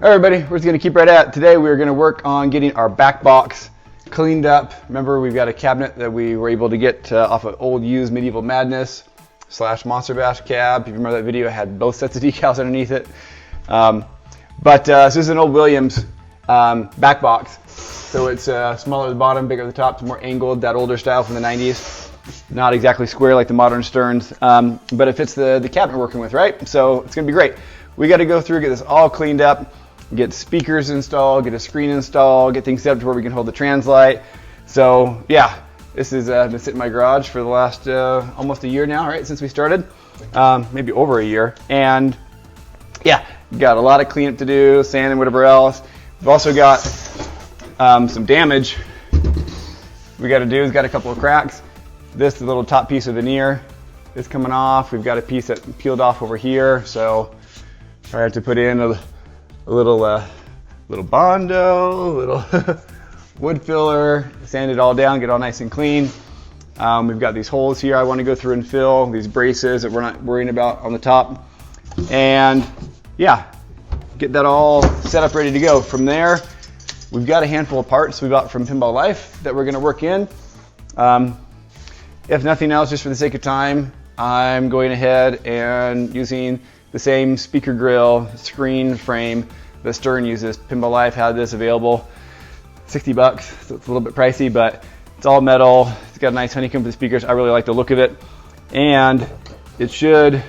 All right, everybody, we're just going to keep right at it. Today we're going to work on getting our back box cleaned up. Remember, we've got a cabinet that we were able to get off of old used Medieval Madness / Monster Bash cab. If you remember that video, it had both sets of decals underneath it. So this is an old Williams back box. So it's smaller at the bottom, bigger at the top. It's more angled, that older style from the 90s. Not exactly square like the modern Stearns, but it fits the cabinet we're working with, right? So it's going to be great. We got to go through, get this all cleaned up, get speakers installed, get a screen installed, get things set up to where we can hold the translite. So yeah, this has been sitting in my garage for the last almost a year now, right, since we started, maybe over a year. And yeah, got a lot of cleanup to do, sand and whatever else. We've also got some damage we got to do. It's got a couple of cracks. This is the little top piece of veneer is coming off. We've got a piece that peeled off over here, so I have to put in a little bondo, little wood filler, sand it all down, get it all nice and clean. We've got these holes here I want to go through and fill, these braces that we're not worrying about on the top. And yeah, get that all set up, ready to go. From there, we've got a handful of parts we bought from Pinball Life that we're going to work in. If nothing else, just for the sake of time, I'm going ahead and using the same speaker grill screen frame that Stern uses. Pinball Life had this available, $60, so it's a little bit pricey, but it's all metal. It's got a nice honeycomb for the speakers. I really like the look of it. And it should,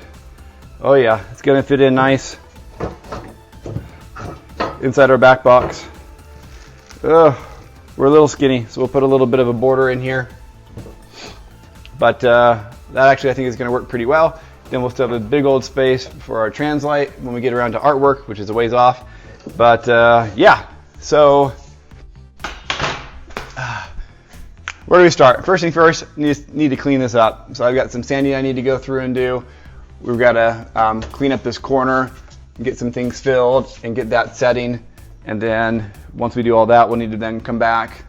oh yeah, it's gonna fit in nice inside our back box. We're a little skinny, so we'll put a little bit of a border in here. But that actually I think is gonna work pretty well. Then we'll still have a big old space for our translite when we get around to artwork, which is a ways off. But yeah, so where do we start? First thing first, need to clean this up. So I've got some sanding I need to go through and do. We've got to clean up this corner, get some things filled, and get that setting. And then once we do all that, we'll need to then come back,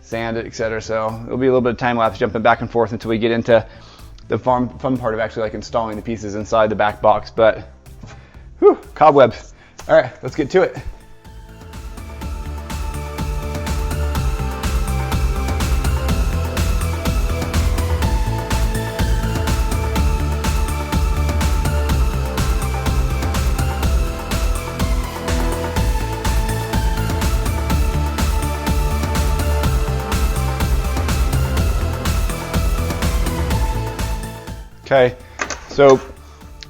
sand it, etc. So it'll be a little bit of time lapse jumping back and forth until we get into the fun part of actually like installing the pieces inside the back box. But whew, cobwebs. All right, let's get to it. Okay, so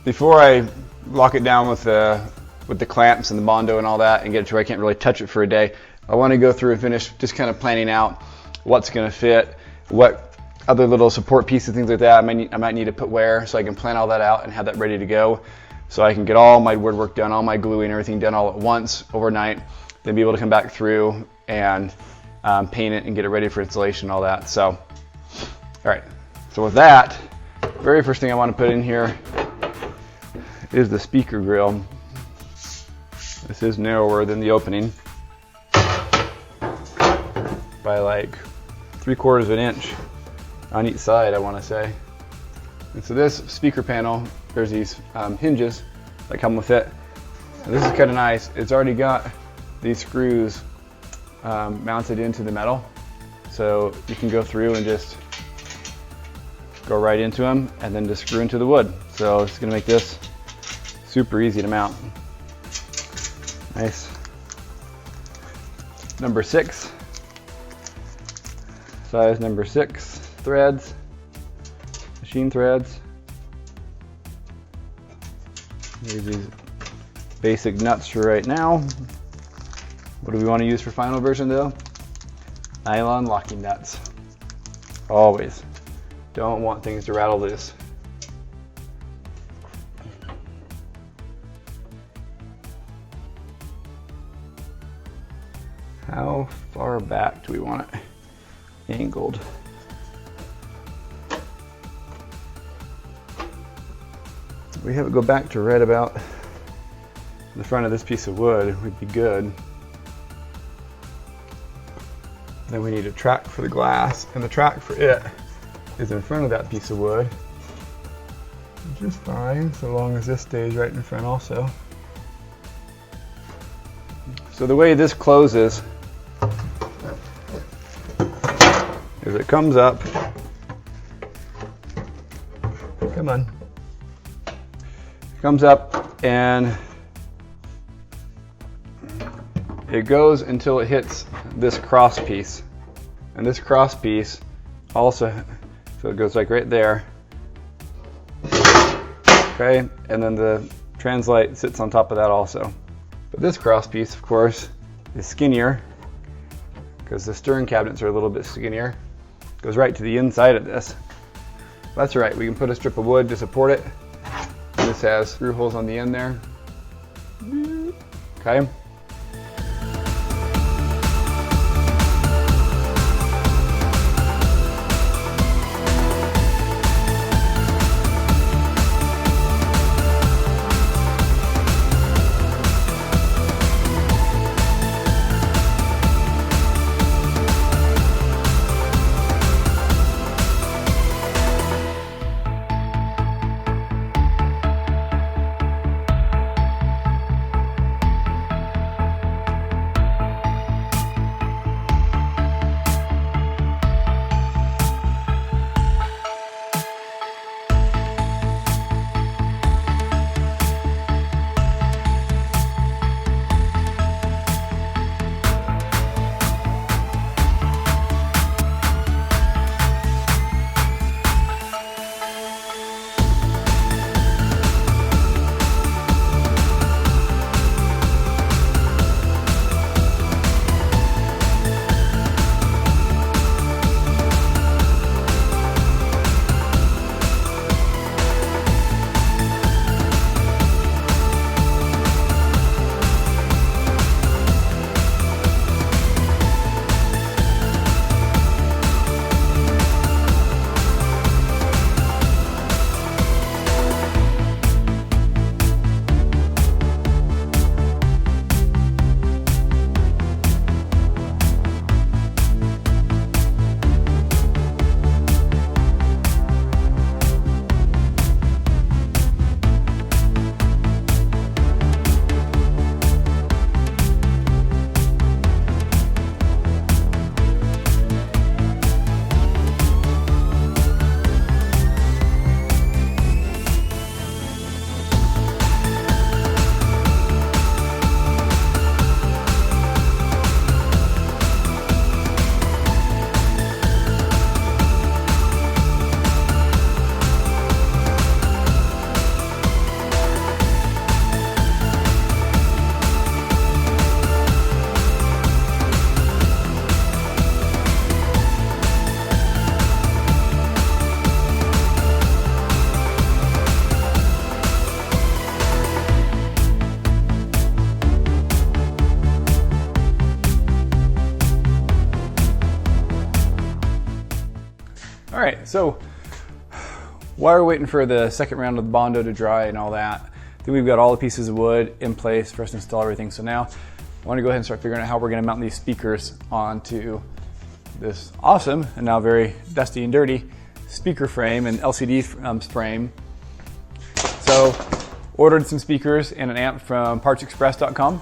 before I lock it down with the clamps and the bondo and all that and get it to where I can't really touch it for a day, I want to go through and finish just kind of planning out what's going to fit, what other little support pieces, things like that I might need to put where, so I can plan all that out and have that ready to go, so I can get all my woodwork done, all my gluing, everything done all at once overnight, then be able to come back through and paint it and get it ready for installation and all that. So, all right, so with that, very first thing I want to put in here is the speaker grill. This is narrower than the opening by like 3/4 of an inch on each side, I want to say. And so this speaker panel, there's these hinges that come with it. And this is kind of nice. It's already got these screws mounted into the metal, so you can go through and just go right into them and then just screw into the wood. So it's going to make this super easy to mount. Nice. Number 6, size number 6 threads, machine threads. Here's these basic nuts for right now. What do we want to use for final version though? Nylon locking nuts. Always. Don't want things to rattle loose. How far back do we want it angled? We have it go back to right about the front of this piece of wood would be good. Then we need a track for the glass, and the track for it is in front of that piece of wood, which is fine so long as this stays right in front also. So the way this closes is it comes up. Come on. It comes up and it goes until it hits this cross piece. And this cross piece also, so it goes like right there. Okay, and then the translite sits on top of that also. But this cross piece, of course, is skinnier because the stern cabinets are a little bit skinnier. It goes right to the inside of this. That's right, we can put a strip of wood to support it. And this has screw holes on the end there. Okay. All right, so while we're waiting for the second round of the Bondo to dry and all that, I think we've got all the pieces of wood in place for us to install everything. So now I want to go ahead and start figuring out how we're going to mount these speakers onto this awesome and now very dusty and dirty speaker frame and LCD frame. So ordered some speakers and an amp from partsexpress.com,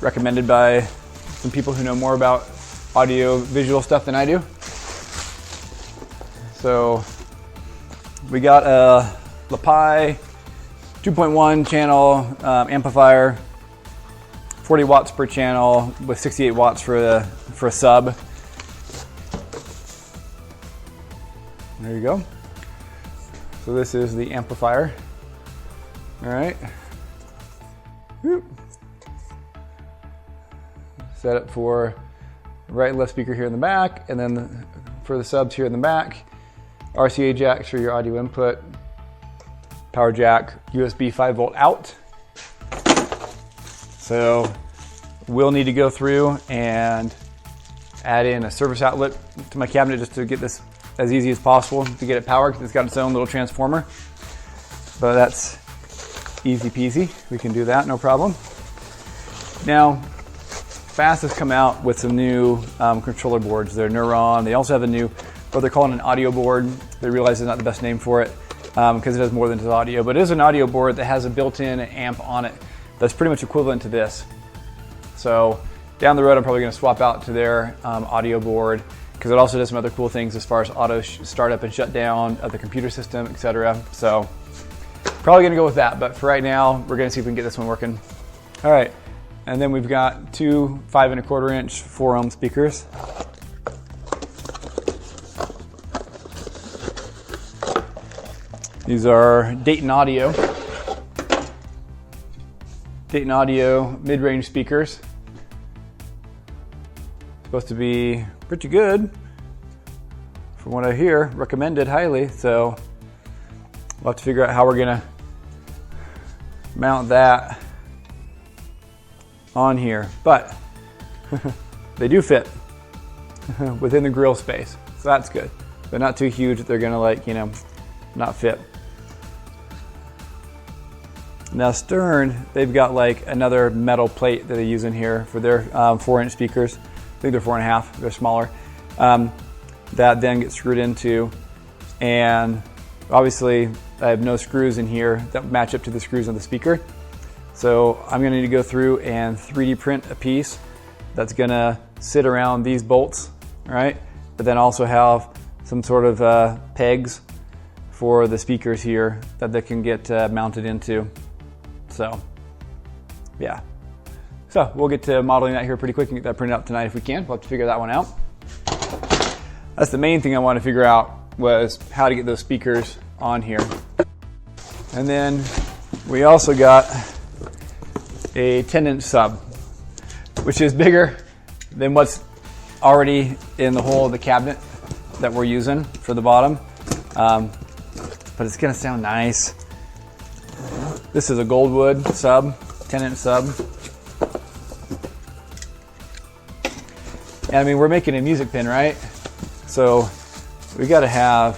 recommended by some people who know more about audio visual stuff than I do. So we got a LaPi 2.1 channel amplifier, 40 watts per channel with 68 watts for a sub. There you go. So this is the amplifier. All right. Whoop. Set up for right and left speaker here in the back, and then for the subs here in the back. RCA jacks for your audio input, power jack, USB 5-volt out. So we'll need to go through and add in a service outlet to my cabinet just to get this as easy as possible to get it powered, because it's got its own little transformer. But that's easy peasy. We can do that, no problem. Now, Fast has come out with some new controller boards. They're Neuron. They also have a new, what they're calling an audio board. They realize it's not the best name for it because it has more than just audio, but it is an audio board that has a built-in amp on it that's pretty much equivalent to this. So down the road, I'm probably going to swap out to their audio board, because it also does some other cool things as far as auto startup and shut down of the computer system, etc. So probably going to go with that. But for right now, we're going to see if we can get this one working. All right. And then we've got two 5 1/4 inch 4 ohm speakers. These are Dayton Audio mid-range speakers. Supposed to be pretty good from what I hear, recommended highly. So we'll have to figure out how we're gonna mount that on here, but they do fit within the grill space, so that's good. They're not too huge that they're gonna, like, you know, not fit. Now stern, they've got like another metal plate that they use in here for their 4 inch speakers. I think they're 4.5, they're smaller. That then gets screwed into, and obviously I have no screws in here that match up to the screws on the speaker. So I'm gonna need to go through and 3D print a piece that's gonna sit around these bolts, all right? But then also have some sort of pegs for the speakers here that they can get mounted into. So, yeah. So we'll get to modeling that here pretty quick and get that printed out tonight if we can. We'll have to figure that one out. That's the main thing I want to figure out, was how to get those speakers on here. And then we also got a 10-inch sub, which is bigger than what's already in the hole of the cabinet that we're using for the bottom. But it's gonna sound nice. This is a Goldwood sub, 10-inch sub. And I mean, we're making a music pin, right? So we gotta have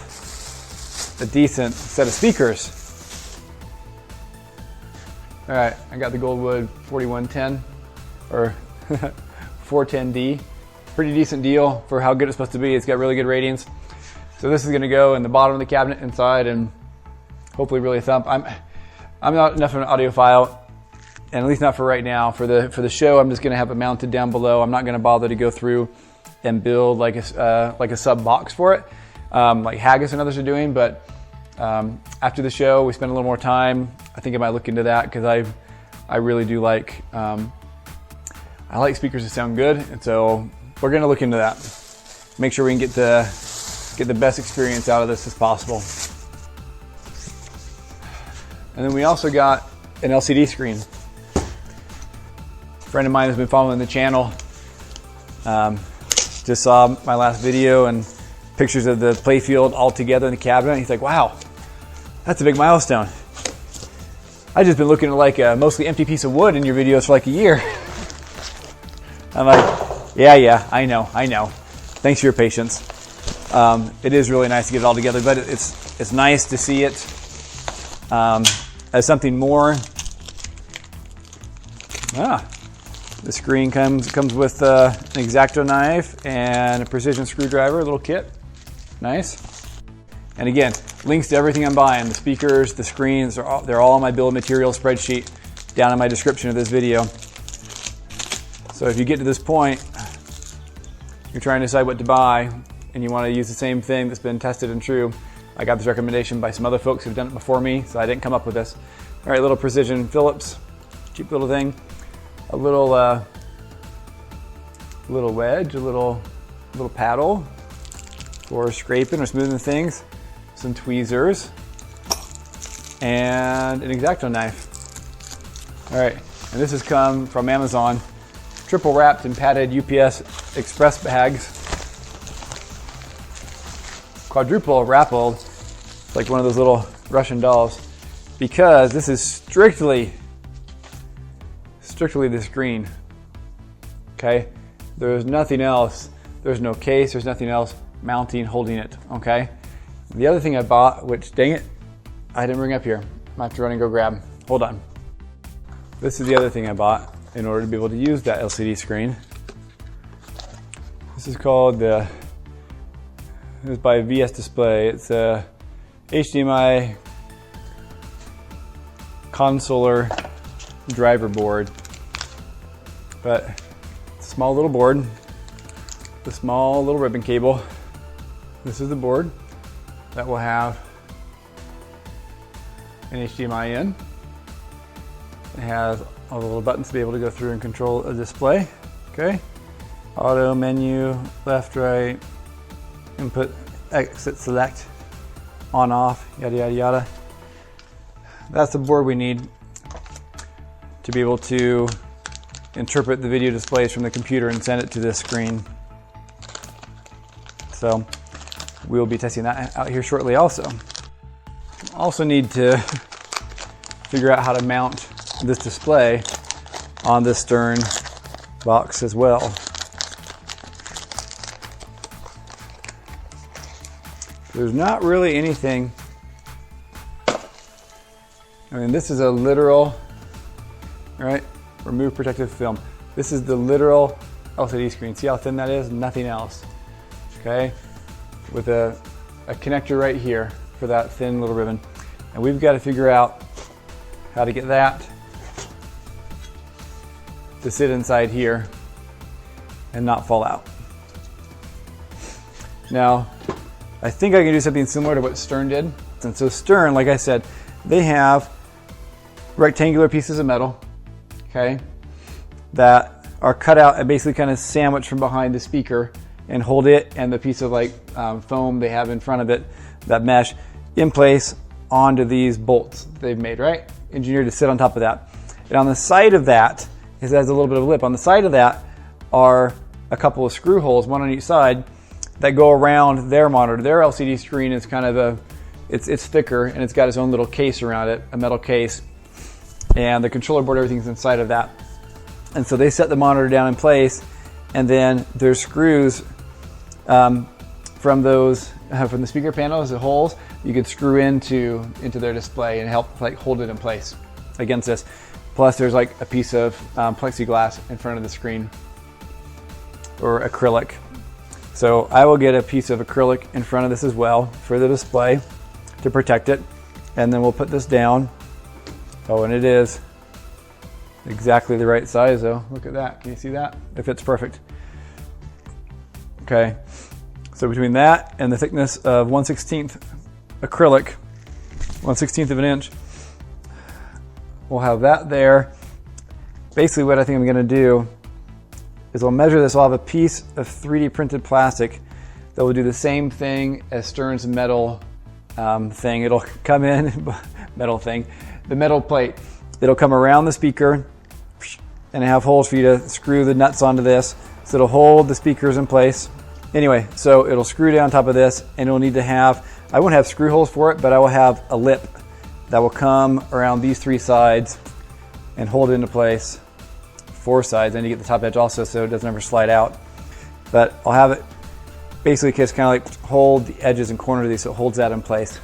a decent set of speakers. All right, I got the Goldwood 4110 or 410D. Pretty decent deal for how good it's supposed to be. It's got really good ratings. So this is gonna go in the bottom of the cabinet inside and hopefully really thump. I'm not enough of an audiophile, and at least not for right now. For the show, I'm just gonna have it mounted down below. I'm not gonna bother to go through and build like a sub box for it, like Haggis and others are doing. But after the show, we spend a little more time. I think I might look into that, because I really do like I like speakers that sound good, and so we're gonna look into that. Make sure we can get the best experience out of this as possible. And then we also got an LCD screen. A friend of mine has been following the channel. Just saw my last video and pictures of the playfield all together in the cabinet. He's like, wow, that's a big milestone. I've just been looking at like a mostly empty piece of wood in your videos for like a year. I'm like, yeah, I know. Thanks for your patience. It is really nice to get it all together, but it's nice to see it as something more. The screen comes with an X-Acto knife and a precision screwdriver, a little kit. Nice. And again, links to everything I'm buying, the speakers, the screens, they're all on my bill of materials spreadsheet down in my description of this video. So if you get to this point, you're trying to decide what to buy, and you want to use the same thing that's been tested and true. I got this recommendation by some other folks who've done it before me, so I didn't come up with this. All right, little precision Phillips, cheap little thing. A little wedge, a little paddle for scraping or smoothing things. Some tweezers, and an X-Acto knife. All right, and this has come from Amazon, triple wrapped and padded UPS Express bags. Quadruple wrappled, like one of those little Russian dolls, because this is strictly the screen. Okay, there's nothing else. There's no case. There's nothing else mounting, holding it. Okay. The other thing I bought, which dang it, I didn't bring up here. I have to run and go grab. Hold on. This is the other thing I bought in order to be able to use that LCD screen. This is called it's by VS Display. It's a HDMI consoler driver board. But small little board, the small little ribbon cable. This is the board that will have an HDMI in. It has all the little buttons to be able to go through and control a display. Okay, auto, menu, left, right, input, exit, select, on, off, yada, yada, yada. That's the board we need to be able to interpret the video displays from the computer and send it to this screen. So we'll be testing that out here shortly also. Also need to figure out how to mount this display on this stern box as well. There's not really anything. I mean, this is a literal, right? Remove protective film. This is the literal LCD screen. See how thin that is? Nothing else. Okay? With a connector right here for that thin little ribbon. And we've got to figure out how to get that to sit inside here and not fall out. Now, I think I can do something similar to what Stern did. And so Stern, like I said, they have rectangular pieces of metal, okay, that are cut out and basically kind of sandwiched from behind the speaker and hold it and the piece of like foam they have in front of it, that mesh, in place onto these bolts they've made, right? Engineered to sit on top of that. And on the side of that, it has a little bit of a lip. On the side of that are a couple of screw holes, one on each side, that go around their monitor. Their LCD screen is kind of it's thicker and it's got its own little case around it, a metal case. And the controller board, everything's inside of that. And so they set the monitor down in place, and then there's screws from those from the speaker panels, the holes you could screw into their display and help like hold it in place against this. Plus there's like a piece of plexiglass in front of the screen, or acrylic. So I will get a piece of acrylic in front of this as well for the display to protect it. And then we'll put this down. Oh, and it is exactly the right size though. Look at that, can you see that? It fits perfect. Okay, so between that and the thickness of 1/16 acrylic, 1/16 of an inch, we'll have that there. Basically what I think I'm gonna do is I'll measure this. I'll have a piece of 3D printed plastic that will do the same thing as Stern's metal thing. It'll come in, metal thing, the metal plate. It'll come around the speaker and have holes for you to screw the nuts onto this. So it'll hold the speakers in place. Anyway, so it'll screw down top of this, and it'll need to have, I won't have screw holes for it, but I will have a lip that will come around these three sides and hold it into place. Four sides, and you get the top edge also so it doesn't ever slide out. But I'll have it basically just kind of like hold the edges and corners of these so it holds that in place.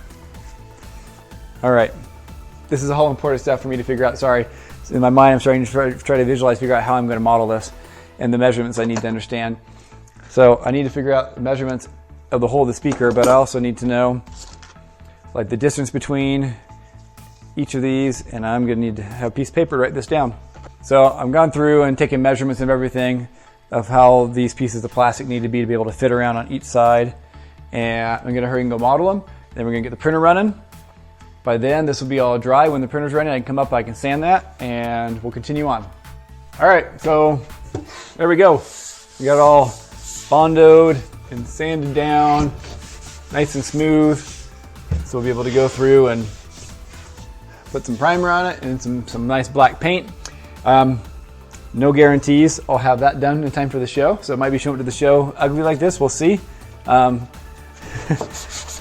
All right, this is all important stuff for me to figure out. Sorry, in my mind I'm starting to try to visualize, figure out how I'm going to model this and the measurements I need to understand. So I need to figure out the measurements of the whole of the speaker, but I also need to know like the distance between each of these, and I'm going to need to have a piece of paper to write this down. So I've gone through and taken measurements of everything, of how these pieces of plastic need to be able to fit around on each side. And I'm going to hurry and go model them. Then we're going to get the printer running. By then, this will be all dry. When the printer's running, I can come up, I can sand that, and we'll continue on. All right, so there we go. We got it all bondoed and sanded down, nice and smooth. So we'll be able to go through and put some primer on it and some nice black paint. No guarantees I'll have that done in time for the show, so it might be showing up to the show ugly like this, we'll see.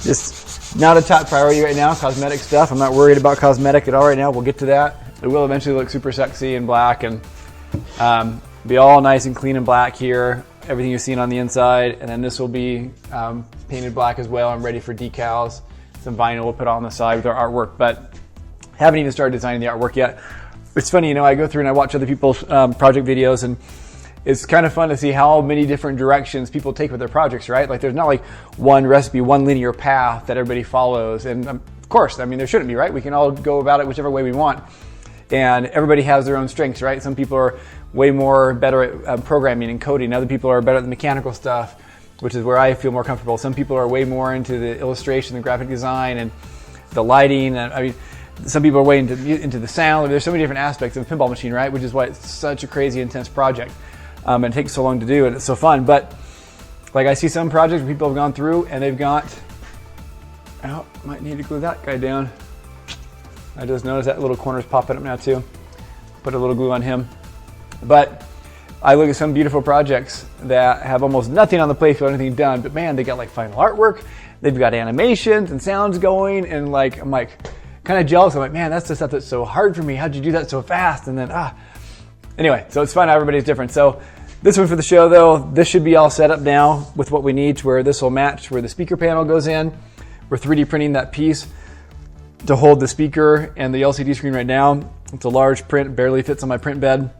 Just not a top priority right now, cosmetic stuff. I'm not worried about cosmetic at all right now. We'll get to that. It will eventually look super sexy and black and be all nice and clean and black here. Everything you're seeing on the inside, and then this will be painted black as well. I'm ready for decals, some vinyl we'll put on the side with our artwork, but haven't even started designing the artwork yet. It's funny, you know, I go through and I watch other people's project videos, and it's kind of fun to see how many different directions people take with their projects, right? Like there's not like one recipe, one linear path that everybody follows. And of course, I mean, there shouldn't be, right? We can all go about it whichever way we want. And everybody has their own strengths, right? Some people are way more better at programming and coding. Other people are better at the mechanical stuff, which is where I feel more comfortable. Some people are way more into the illustration, the graphic design, and the lighting. And I mean, some people are way into the sound. There's so many different aspects of a pinball machine, right? Which is why it's such a crazy, intense project. And it takes so long to do, and it's so fun. But like, I see some projects where people have gone through and they've got, oh, might need to glue that guy down. I just noticed that little corner's popping up now too. Put a little glue on him. But I look at some beautiful projects that have almost nothing on the playfield, anything done, but man, they got like final artwork, they've got animations and sounds going, and like, I'm like kind of jealous. I'm like, man, that's the stuff that's so hard for me. How'd you do that so fast? And then, anyway, so it's fun. Everybody's different. So this one for the show though, this should be all set up now with what we need to where this will match where the speaker panel goes in. We're 3D printing that piece to hold the speaker and the LCD screen right now. It's a large print, barely fits on my print bed.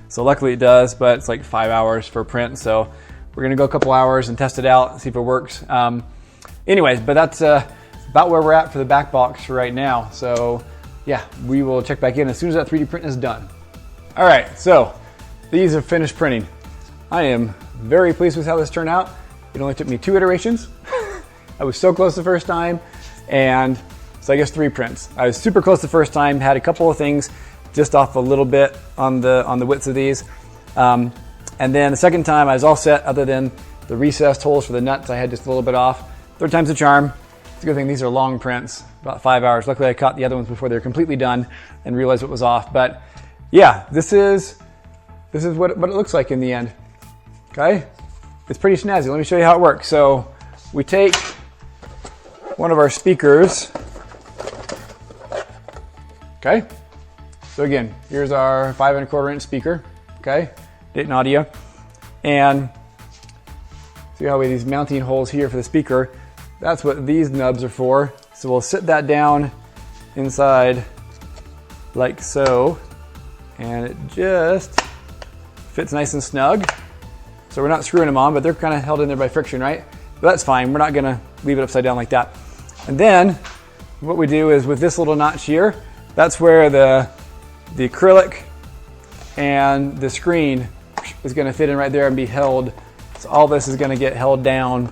So luckily it does, but it's like 5 hours for print. So we're gonna go a couple hours and test it out and see if it works. Anyways, but that's about where we're at for the Backbox right now. So yeah, we will check back in as soon as that 3D print is done. All right, so these are finished printing. I am very pleased with how this turned out. It only took me 2 iterations. I was so close the first time, and so I guess 3 prints. I was super close the first time, had a couple of things just off a little bit on the widths of these. And then the second time I was all set other than the recessed holes for the nuts. I had just a little bit off. Third time's a charm. It's a good thing these are long prints, about 5 hours. Luckily I caught the other ones before they were completely done and realized what was off. But yeah, this is what it looks like in the end. Okay, it's pretty snazzy. Let me show you how it works. So we take one of our speakers. Okay, so again, here's our 5 1/4 inch speaker. Okay, Dayton Audio, and see how we have these mounting holes here for the speaker. That's what these nubs are for. So we'll sit that down inside like so, and it just fits nice and snug. So we're not screwing them on, but they're kind of held in there by friction, right? But that's fine. We're not gonna leave it upside down like that. And then what we do is with this little notch here, that's where the acrylic and the screen is gonna fit in right there and be held. So all this is gonna get held down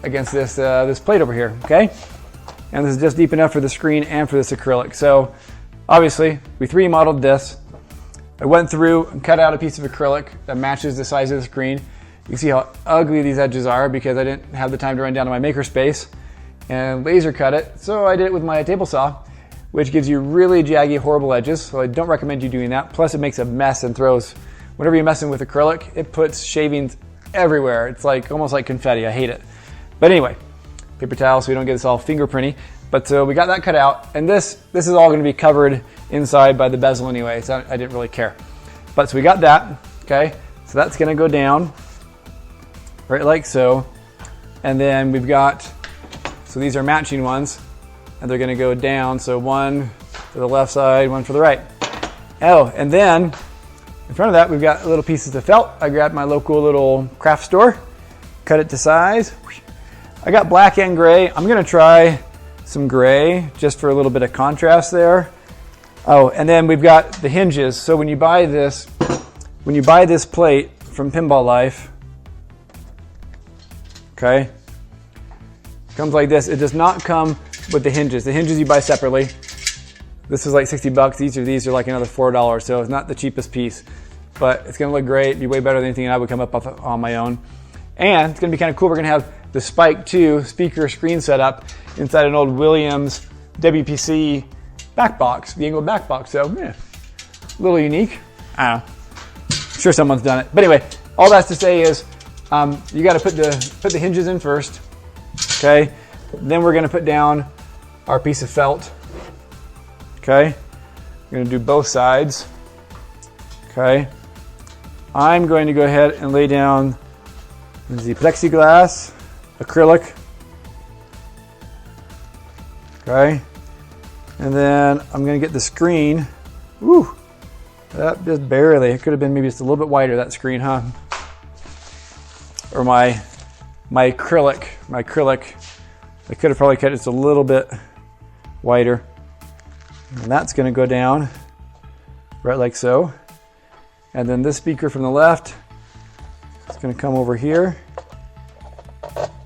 against this, this plate over here, okay? And this is just deep enough for the screen and for this acrylic. So obviously we 3D modeled this. I went through and cut out a piece of acrylic that matches the size of the screen. You can see how ugly these edges are because I didn't have the time to run down to my makerspace and laser cut it. So I did it with my table saw, which gives you really jaggy, horrible edges. So I don't recommend you doing that. Plus it makes a mess and throws, whenever you're messing with acrylic, it puts shavings everywhere. It's like almost like confetti. I hate it. But anyway, paper towel so we don't get this all fingerprinty. But so we got that cut out, and this is all going to be covered inside by the bezel anyway, so I didn't really care. But so we got that, okay? So that's going to go down right like so. And then we've got, so these are matching ones, and they're going to go down. So one for the left side, one for the right. Oh, and then in front of that, we've got little pieces of felt. I grabbed my local little craft store, cut it to size. I got black and gray. I'm going to try some gray just for a little bit of contrast there. Oh, and then we've got the hinges. So when you buy this plate from Pinball Life, okay, it comes like this. It does not come with the hinges. The hinges you buy separately. This is like 60 bucks. Each of these are like another $4. So it's not the cheapest piece, but it's gonna look great. Be way better than anything I would come up with on my own. And it's gonna be kind of cool. We're gonna have the Spike 2 speaker screen setup inside an old Williams WPC Backbox, the angled Backbox. So yeah, a little unique. I don't know. I'm sure someone's done it. But anyway, all that's to say is you got to put the hinges in first. Okay. Then we're going to put down our piece of felt. Okay. We're going to do both sides. Okay. I'm going to go ahead and lay down the plexiglass, acrylic. Okay. And then I'm going to get the screen. Woo! That just barely. It could have been maybe just a little bit wider, that screen, huh? Or my acrylic. I could have probably cut it just a little bit wider. And that's going to go down right like so. And then this speaker from the left is going to come over here,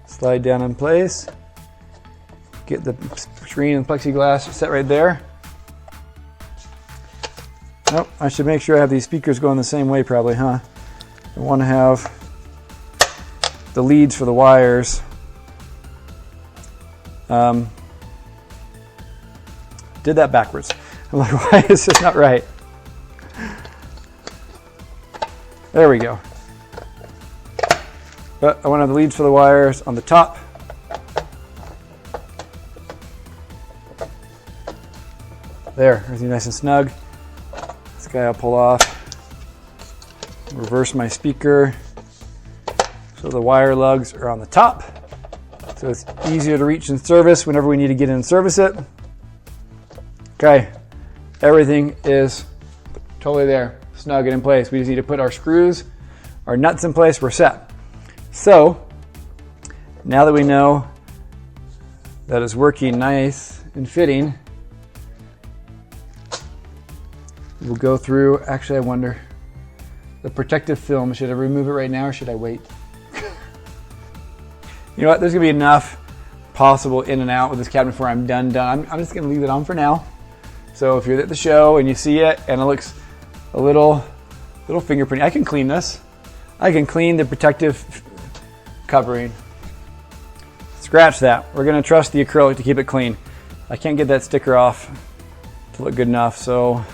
slide down in place, get the screen and plexiglass set right there. Oh, I should make sure I have these speakers going the same way probably, huh? I want to have the leads for the wires. Did that backwards. I'm like, why is this not right? There we go. But I want to have the leads for the wires on the top. There, everything nice and snug. This guy I'll pull off. Reverse my speaker so the wire lugs are on the top. So it's easier to reach and service whenever we need to get in and service it. Okay, everything is totally there, snug and in place. We just need to put our screws, our nuts in place, we're set. So, now that we know that it's working nice and fitting, we'll go through, actually I wonder, the protective film, should I remove it right now or should I wait? You know what, there's gonna be enough possible in and out with this cabinet before I'm done. I'm just gonna leave it on for now. So if you're at the show and you see it and it looks a little fingerprint, I can clean this. I can clean the protective covering. Scratch that. We're gonna trust the acrylic to keep it clean. I can't get that sticker off to look good enough, so.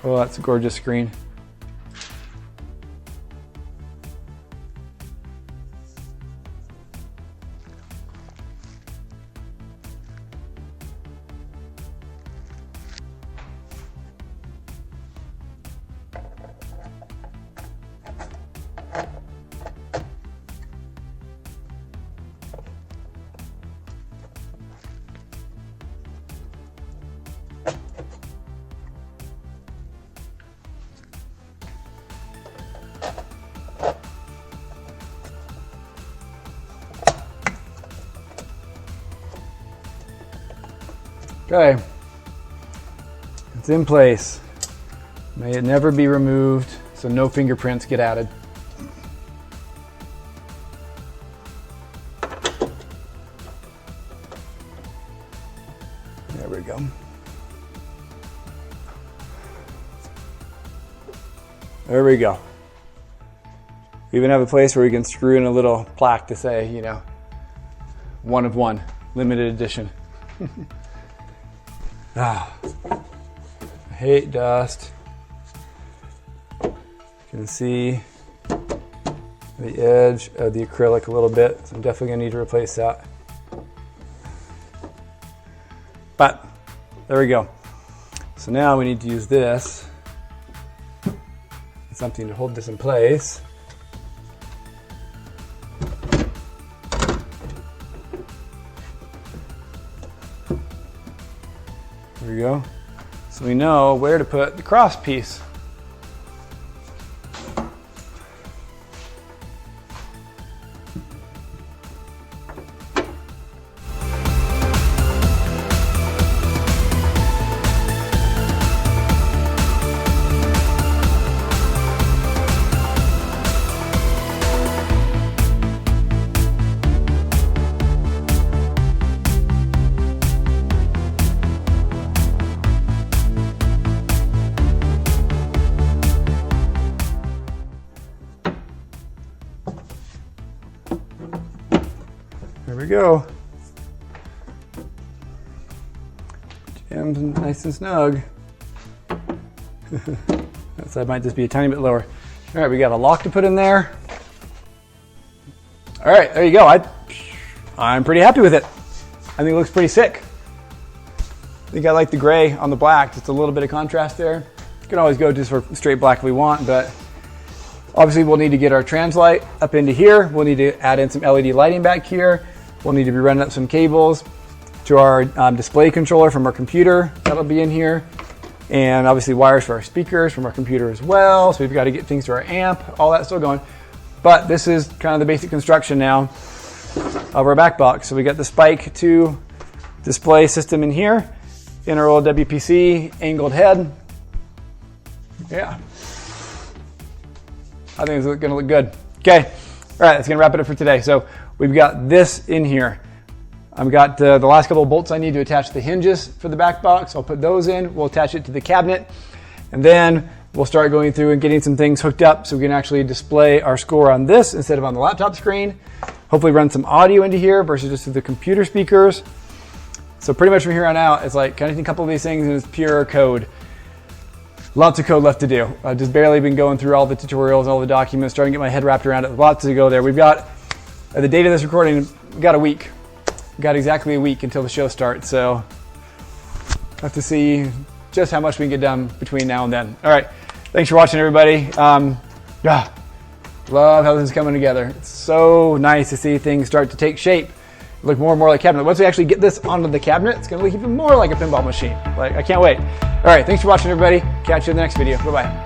Oh, that's a gorgeous screen. Okay, it's in place. May it never be removed, so no fingerprints get added. There we go. There we go. We even have a place where we can screw in a little plaque to say, you know, 1 of 1, limited edition. Ah, I hate dust. You can see the edge of the acrylic a little bit, so I'm definitely gonna need to replace that. But there we go. So now we need to use this, something to hold this in place. There we go. So we know where to put the cross piece. There we go. Jam's nice and snug. That side might just be a tiny bit lower. All right, we got a lock to put in there. All right, there you go. I'm pretty happy with it. I think it looks pretty sick. I think I like the gray on the black. Just a little bit of contrast there. You can always go just for straight black if we want, but obviously we'll need to get our translite up into here. We'll need to add in some LED lighting back here. We'll need to be running up some cables to our display controller from our computer. That'll be in here. And obviously wires for our speakers from our computer as well. So we've got to get things to our amp, all that still going. But this is kind of the basic construction now of our back box. So we got the spike to display system in here. Inner old WPC angled head. Yeah. I think it's gonna look good. Okay, all right, that's gonna wrap it up for today. So we've got this in here. I've got the last couple of bolts I need to attach the hinges for the back box. I'll put those in, we'll attach it to the cabinet, and then we'll start going through and getting some things hooked up so we can actually display our score on this instead of on the laptop screen. Hopefully run some audio into here versus just through the computer speakers. So pretty much from here on out, it's like connecting a couple of these things and it's pure code. Lots of code left to do. I've just barely been going through all the tutorials, all the documents, trying to get my head wrapped around it. Lots to go there. We've got, at the date of this recording, we've got a week. We've got exactly a week until the show starts. So have to see just how much we can get done between now and then. All right. Thanks for watching, everybody. Love how this is coming together. It's so nice to see things start to take shape. Look more and more like a cabinet. Once we actually get this onto the cabinet, it's going to look even more like a pinball machine. Like, I can't wait. All right, thanks for watching, everybody. Catch you in the next video. Bye-bye.